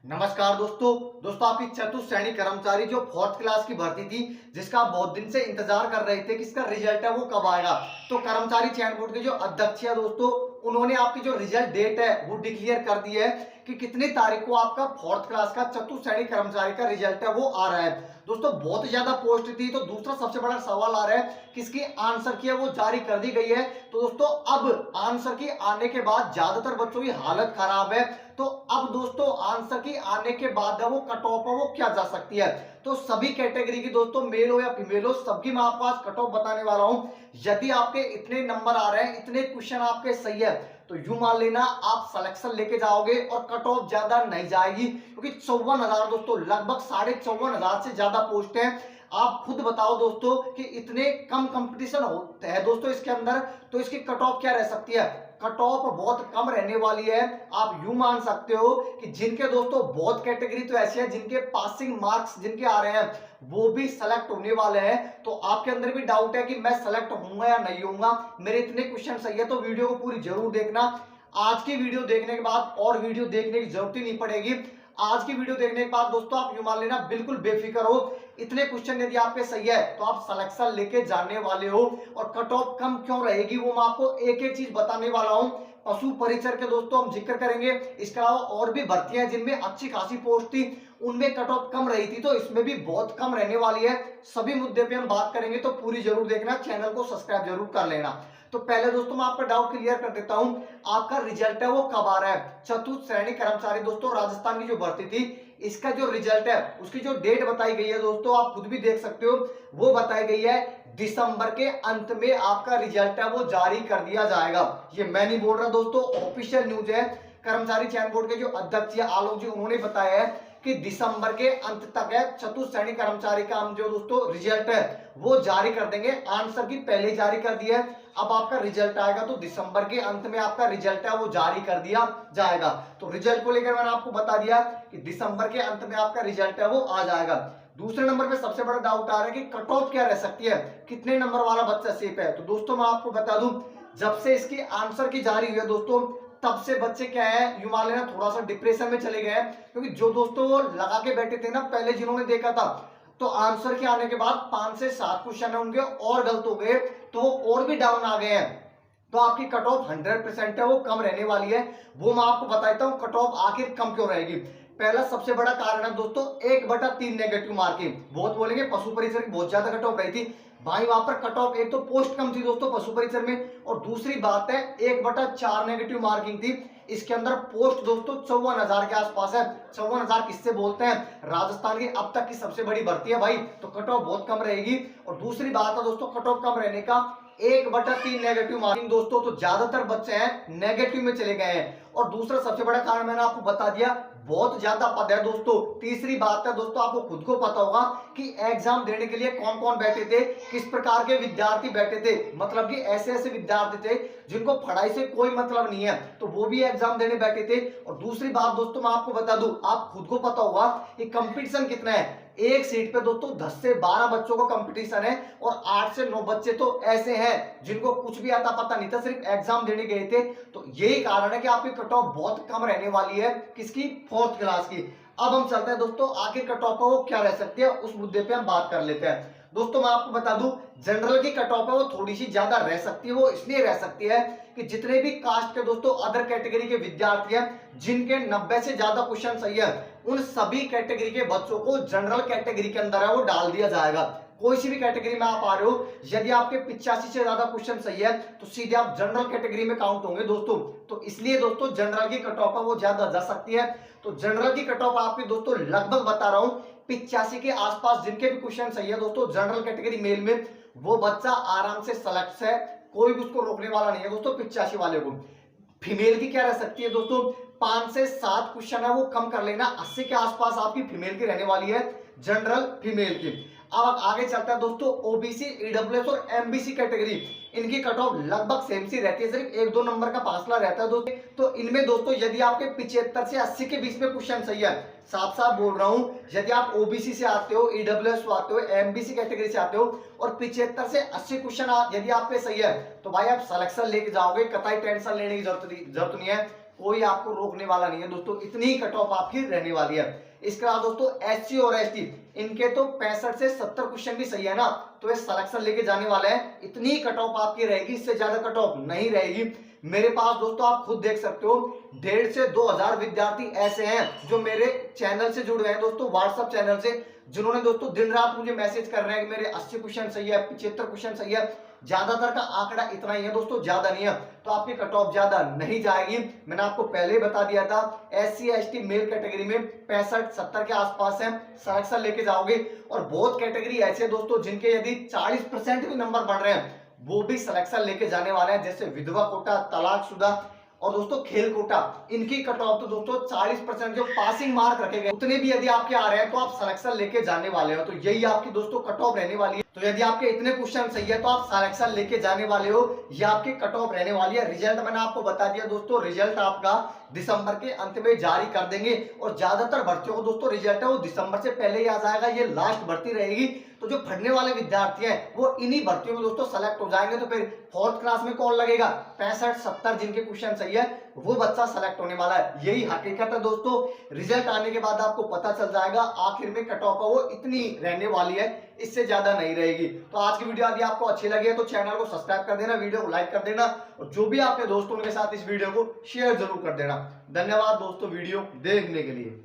नमस्कार दोस्तों आपकी चतुर्थ श्रेणी कर्मचारी जो फोर्थ क्लास की भर्ती थी, जिसका आप बहुत दिन से इंतजार कर रहे थे कि इसका रिजल्ट है वो कब आएगा। तो कर्मचारी चयन बोर्ड के जो अध्यक्ष है दोस्तों, उन्होंने आपकी जो रिजल्ट डेट है वो डिक्लेयर कर दी है कि कितनी तारीख को आपका फोर्थ क्लास का चतुर्थ श्रेणी कर्मचारी का रिजल्ट है वो आ रहा है। दोस्तों बहुत ज्यादा पोस्ट थी, तो दूसरा सबसे बड़ा सवाल आ रहा है कि इसकी आंसर की है वो जारी कर दी गई है। तो दोस्तों अब आंसर की आने के बाद ज्यादातर बच्चों की हालत खराब है। तो अब दोस्तों आंसर की आने के बाद वो कट ऑफ है वो क्या जा सकती है। तो सभी कैटेगरी की दोस्तों, मेल हो या फीमेल हो, सबकी मैं आपको आज कट ऑफ बताने वाला हूं। यदि आपके इतने नंबर आ रहे हैं, इतने क्वेश्चन आपके सही है, तो यूं मान लेना आप सिलेक्शन लेके जाओगे और कट ऑफ ज्यादा नहीं जाएगी, क्योंकि 54,000 दोस्तों, लगभग 54,500 से ज्यादा पोस्ट है। आप खुद बताओ दोस्तों कि इतने कम कंपटीशन होते हैं दोस्तों इसके अंदर, तो इसकी कट ऑफ क्या रह सकती है। कट ऑफ बहुत कम रहने वाली है। आप यूं मान सकते हो कि जिनके दोस्तों बहुत कैटेगरी तो ऐसी है जिनके पासिंग मार्क्स जिनके आ रहे हैं वो भी सेलेक्ट होने वाले हैं। तो आपके अंदर भी डाउट है कि मैं सेलेक्ट होऊंगा या नहीं होऊंगा, मेरे इतने क्वेश्चन सही है, तो वीडियो को पूरी जरूर देखना। आज की वीडियो देखने के बाद और वीडियो देखने की जरूरत ही नहीं पड़ेगी। आज की वीडियो देखने के बाद दोस्तों आप यूं मान लेना बिल्कुल बेफिक्र हो। इतने क्वेश्चन यदि आपके सही है तो आप सिलेक्शन लेके जाने वाले हो। और कट ऑफ कम क्यों रहेगी वो मैं आपको एक एक चीज बताने वाला हूं। पशु परिचर के दोस्तों हम जिक्र करेंगे, इसके अलावा और भी भर्तियां जिनमें अच्छी खासी पोस्ट थी उनमें कट ऑफ कम रही थी, तो इसमें भी बहुत कम रहने वाली है। सभी मुद्दे पे हम बात करेंगे, तो पूरी जरूर देखना, चैनल को सब्सक्राइब जरूर कर लेना। तो पहले दोस्तों मैं आपका डाउट क्लियर कर देता हूं, आपका रिजल्ट है वो कब आ रहा है। चतुर्थ श्रेणी कर्मचारी दोस्तों राजस्थान की जो भर्ती थी, इसका जो रिजल्ट है उसकी जो डेट बताई गई है दोस्तों, आप खुद भी देख सकते हो, वो बताई गई है दिसंबर के अंत में आपका रिजल्ट है वो जारी कर दिया जाएगा। ये मैं नहीं बोल रहा दोस्तों, ऑफिशियल न्यूज है। कर्मचारी चयन बोर्ड के जो अध्यक्ष आलोक जी, उन्होंने बताया है कि दिसंबर के अंत तक है चतुर्थ श्रेणी कर्मचारी का हम जो दोस्तों रिजल्ट है वो जारी कर देंगे। आंसर की पहले जारी कर दिया है, अब आपका रिजल्ट आएगा तो दिसंबर के अंत में आपका रिजल्ट है वो जारी कर दिया जाएगा। तो रिजल्ट को लेकर मैंने आपको बता दिया कि दिसंबर के अंत में आपका रिजल्ट है वो आ जाएगा। दूसरे नंबर पे सबसे बड़ा डाउट आ रहा है कि कट ऑफ क्या रह सकती है, कितने नंबर वाला बच्चा सेफ है। तो दोस्तों मैं आपको बता दूं, जब से इसकी आंसर की जारी हुई है दोस्तों, तब से बच्चे क्या है, यू मान लेना थोड़ा सा डिप्रेशन में चले गए हैं। क्योंकि जो दोस्तों वो लगा के बैठे थे ना पहले, जिन्होंने देखा था, तो आंसर के आने के बाद 5 से 7 क्वेश्चन होंगे और गलत हो गए, तो और भी डाउन आ गए हैं। तो आपकी कट ऑफ 100% है वो कम रहने वाली है। वो मैं आपको बताता हूं कट ऑफ आखिर कम क्यों रहेगी। पहला सबसे बड़ा कारण है दोस्तों 1/3 नेगेटिव मार्किंग। बहुत बोलेंगे पशु परिचर की बहुत ज्यादा कट ऑफ रही थी भाई, वहां पर कट ऑफ, एक तो पोस्ट कम थी दोस्तों पशु परिचर में, और दूसरी बात है 1/4 नेगेटिव मार्किंग थी। इसके अंदर पोस्ट दोस्तों 54,000 के आसपास है। 54,000 किससे बोलते हैं, राजस्थान की अब तक की सबसे बड़ी भर्ती है भाई, तो कट ऑफ बहुत कम रहेगी। और दूसरी बात है दोस्तों कट ऑफ कम रहने का 1/3 नेगेटिव मार्किंग दोस्तों, तो ज्यादातर बच्चे हैं नेगेटिव में चले गए हैं। और दूसरा सबसे बड़ा कारण मैंने आपको बता दिया, बहुत ज्यादा पद है दोस्तों। तीसरी बात है दोस्तों, आपको खुद को पता होगा कि एग्जाम देने के लिए कौन कौन बैठे थे, किस प्रकार के विद्यार्थी बैठे थे। मतलब कि ऐसे ऐसे विद्यार्थी थे जिनको पढ़ाई से कोई मतलब नहीं है, तो वो भी एग्जाम देने बैठे थे। और दूसरी बात दोस्तों मैं आपको बता दूं, आप खुद को पता होगा कि कंपटीशन कितना है। एक सीट पे दोस्तों 10 से 12 बच्चों को कंपटीशन है, और 8 से 9 बच्चे तो ऐसे हैं जिनको कुछ भी आता पता नहीं था, सिर्फ एग्जाम देने गए थे। तो यही कारण है कि आपकी कट ऑफ बहुत कम रहने वाली है, किसकी, फोर्थ क्लास की। अब हम चलते हैं दोस्तों आखिर कट ऑफ वो क्या रह सकती है, उस मुद्दे पे हम बात कर लेते हैं। दोस्तों मैं आपको बता दूं, जनरल की कट ऑफ है वो थोड़ी सी ज्यादा रह सकती है। वो इसलिए रह सकती है कि जितने भी कास्ट के दोस्तों अदर कैटेगरी के विद्यार्थी हैं जिनके 90 से ज्यादा क्वेश्चन सही है, उन सभी कैटेगरी के बच्चों को जनरल कैटेगरी के अंदर है वो डाल दिया जाएगा। कोई सी भी कैटेगरी में आप आ रहे हो, यदि आपके 85 से ज्यादा क्वेश्चन सही है तो सीधे आप जनरल कैटेगरी में काउंट होंगे दोस्तों। तो इसलिए दोस्तों जनरल की कट ऑफ है वो ज्यादा जा सकती है। तो जनरल की कट ऑफ आपकी दोस्तों लगभग बता रहा हूं 85 के आसपास, जिनके भी क्वेश्चन सही है दोस्तों जनरल कैटेगरी मेल में, वो बच्चा आराम से सेलेक्ट है, कोई भी उसको रोकने वाला नहीं है दोस्तों 85 वाले को। फीमेल की क्या रह सकती है दोस्तों, 5 से 7 क्वेश्चन है वो कम कर लेना, 80 के आसपास आपकी फीमेल की रहने वाली है, जनरल फीमेल की। अब आगे चलता है दोस्तों ओबीसी, ईडब्ल्यूएस और एमबीसी कैटेगरी, इनकी कट ऑफ लगभग सेम सी रहती है, सिर्फ 1-2 नंबर का फासला रहता है दोस्तों। तो इनमें दोस्तों यदि आपके 75 से 80 के बीच में क्वेश्चन सही है, साफ साफ बोल रहा हूं, यदि आप ओबीसी से आते हो, ईडब्ल्यूएस से आते हो, एमबीसी कैटेगरी से आते हो, और 75 से 80 क्वेश्चन यदि आपके सही है, तो भाई आप सिलेक्शन लेके जाओगे, कतई टेंशन लेने की जरूरत नहीं है। कोई आपको रोकने वाला नहीं है दोस्तों, इतनी ही कट ऑफ आपकी रहने वाली है। इसके अलावा दोस्तों एससी और एसटी इनके तो 65 से 70 क्वेश्चन भी सही है ना, तो ये सिलेक्शन लेके जाने वाले हैं, इतनी कट ऑफ आपकी रहेगी, इससे ज्यादा कट ऑफ नहीं रहेगी। मेरे पास दोस्तों आप खुद देख सकते हो 1,500 से 2,000 विद्यार्थी ऐसे हैं जो मेरे चैनल से जुड़े हैं दोस्तों, व्हाट्सएप चैनल से, जिन्होंने दोस्तों दिन रात मुझे मैसेज कर रहे हैं कि मेरे 80 क्वेश्चन सही है, 75 क्वेश्चन सही है। ज्यादातर का आंकड़ा इतना ही है दोस्तों, ज्यादा नहीं है, तो आपकी कट ऑफ ज्यादा नहीं जाएगी। मैंने आपको पहले ही बता दिया था एससी एसटी मेल कैटेगरी में 65-70 के आसपास है, सिलेक्शन लेके जाओगे। और बहुत कैटेगरी ऐसे है दोस्तों जिनके यदि 40% भी नंबर बढ़ रहे हैं वो भी सिलेक्शन लेके जाने वाले हैं, जैसे विधवा कोटा, तलाकशुदा और दोस्तों खेल कोटा, इनकी कट ऑफ तो दोस्तों 40% जो पासिंग मार्क रखे गए उतने भी यदि आपके आ रहे हैं तो आप सिलेक्शन लेके जाने वाले हो। तो यही आपकी दोस्तों कट ऑफ रहने वाली है। तो यदि आपके इतने क्वेश्चन सही है तो आप सिलेक्शन लेके जाने वाले हो, ये आपकी कट ऑफ रहने वाली है। रिजल्ट मैंने आपको बता दिया दोस्तों, रिजल्ट आपका दिसंबर के अंत में जारी कर देंगे। और ज्यादातर भर्तियों को दोस्तों रिजल्ट है वो दिसंबर से पहले ही आ जाएगा, ये लास्ट भर्ती रहेगी। तो जो पढ़ने वाले विद्यार्थी हैं वो इन्हीं भर्तियों में दोस्तों सेलेक्ट हो जाएंगे। तो फिर फोर्थ क्लास में कौन लगेगा, 65-70 जिनके क्वेश्चन सही है वो बच्चा सेलेक्ट होने वाला है, यही हकीकत है दोस्तों। रिजल्ट आने के बाद आपको पता चल जाएगा आखिर में कट ऑफ वो इतनी रहने वाली है, इससे ज्यादा नहीं रहेगी। तो आज की वीडियो यदि आपको अच्छी लगी है तो चैनल को सब्सक्राइब कर देना, वीडियो को लाइक कर देना और जो भी आपके दोस्तों के साथ इस वीडियो को शेयर जरूर कर देना। धन्यवाद दोस्तों वीडियो देखने के लिए।